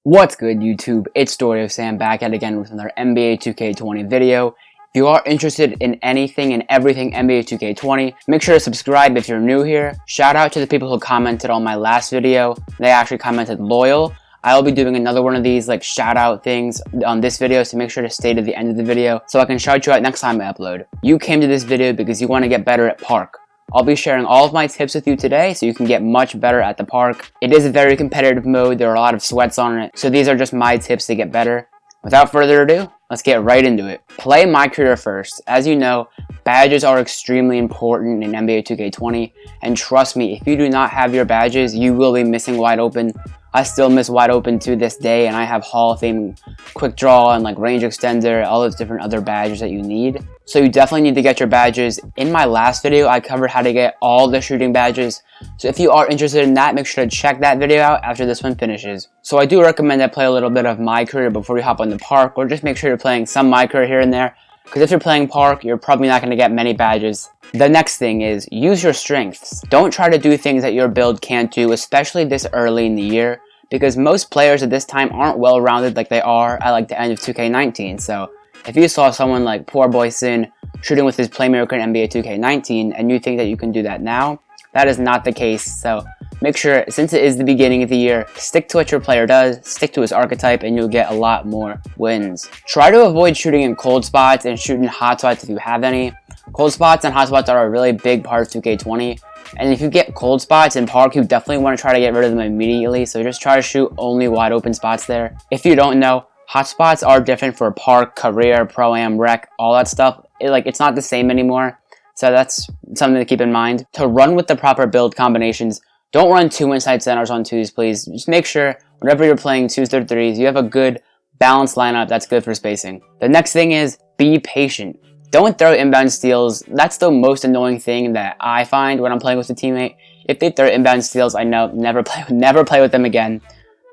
What's good, YouTube? It's Story of Sam back at again with another NBA 2K20 video. If you are interested in anything and everything NBA 2K20, make sure to subscribe if you're new here. Shout out to the people who commented on my last video. They actually commented loyal. I'll be doing another one of these like shout out things on this video, so make sure to stay to the end of the video so I can shout you out next time I upload. You came to this video because you want to get better at park. I'll be sharing all of my tips with you today so you can get much better at the park. It is a very competitive mode, there are a lot of sweats on it, so these are just my tips to get better. Without further ado, let's get right into it. Play my career first. As you know, badges are extremely important in NBA 2K20, and trust me, if you do not have your badges, you will be missing wide open. I still miss wide open to this day, and I have Hall of Fame quick draw and like range extender, all those different other badges that you need. So you definitely need to get your badges. In my last video, I covered how to get all the shooting badges. So if you are interested in that, make sure to check that video out after this one finishes. So I do recommend that play a little bit of my career before you hop on the park, or just make sure you're playing some my career here and there. Because if you're playing park, you're probably not going to get many badges. The next thing is, use your strengths. Don't try to do things that your build can't do, especially this early in the year, because most players at this time aren't well-rounded like they are at like the end of 2K19. So if you saw someone like PoorBoySin shooting with his playmaker in NBA 2K19 and you think that you can do that now, that is not the case. So make sure, since it is the beginning of the year, stick to what your player does, stick to his archetype, and you'll get a lot more wins. Try to avoid shooting in cold spots and shooting hot spots if you have any. Cold spots and hot spots are a really big part of 2K20. And if you get cold spots in park, you definitely want to try to get rid of them immediately. So just try to shoot only wide open spots there. If you don't know, hot spots are different for park, career, pro-am, rec, all that stuff. It's not the same anymore. So that's something to keep in mind. To run with the proper build combinations, don't run two inside centers on twos, please. Just make sure whenever you're playing twos or threes, you have a good balanced lineup that's good for spacing. The next thing is, be patient. Don't throw inbound steals. That's the most annoying thing that I find when I'm playing with a teammate. If they throw inbound steals, I know never play with them again.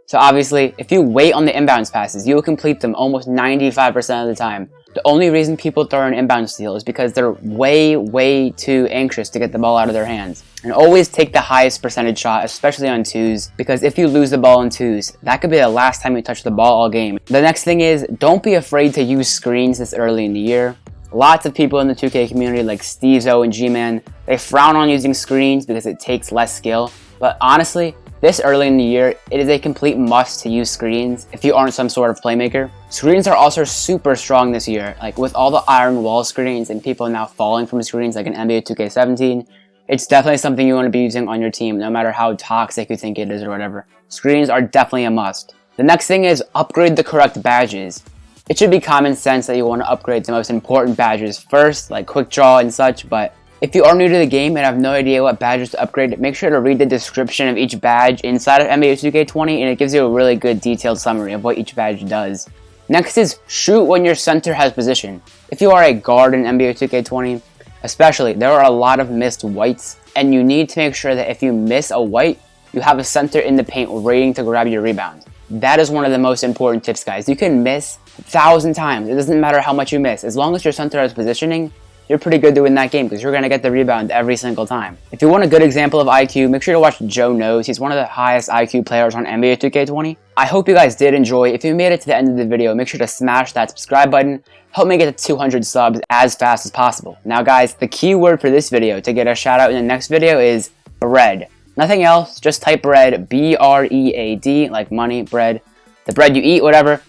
So obviously, if you wait on the inbounds passes, you will complete them almost 95% of the time. The only reason people throw an inbound steal is because they're way too anxious to get the ball out of their hands. And always take the highest percentage shot, especially on twos, because if you lose the ball on twos, that could be the last time you touch the ball all game. The next thing is, don't be afraid to use screens this early in the year. Lots of people in the 2K community like Steve-O and G-Man, they frown on using screens because it takes less skill. But honestly, this early in the year, it is a complete must to use screens if you aren't some sort of playmaker. Screens are also super strong this year, like with all the iron wall screens and people now falling from screens like in NBA 2K17. It's definitely something you want to be using on your team, no matter how toxic you think it is or whatever. Screens are definitely a must. The next thing is upgrade the correct badges. It should be common sense that you want to upgrade the most important badges first, like quick draw and such, but if you are new to the game and have no idea what badges to upgrade, make sure to read the description of each badge inside of NBA 2K20, and it gives you a really good detailed summary of what each badge does. Next is shoot when your center has position. If you are a guard in NBA 2K20, especially, there are a lot of missed whites, and you need to make sure that if you miss a white, you have a center in the paint waiting to grab your rebound. That is one of the most important tips, guys. You can miss 1,000 times. It doesn't matter how much you miss. As long as your center has positioning, you're pretty good to win that game because you're going to get the rebound every single time. If you want a good example of IQ, make sure to watch Joe Knows. He's one of the highest IQ players on NBA 2K20. I hope you guys did enjoy. If you made it to the end of the video, make sure to smash that subscribe button. Help me get to 200 subs as fast as possible. Now guys, the key word for this video to get a shout out in the next video is bread. Nothing else, just type bread, B-R-E-A-D, like money, bread. The bread you eat, whatever.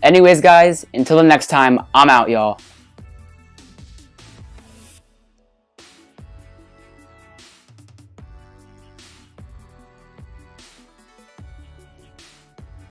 Anyways guys, until the next time, I'm out y'all.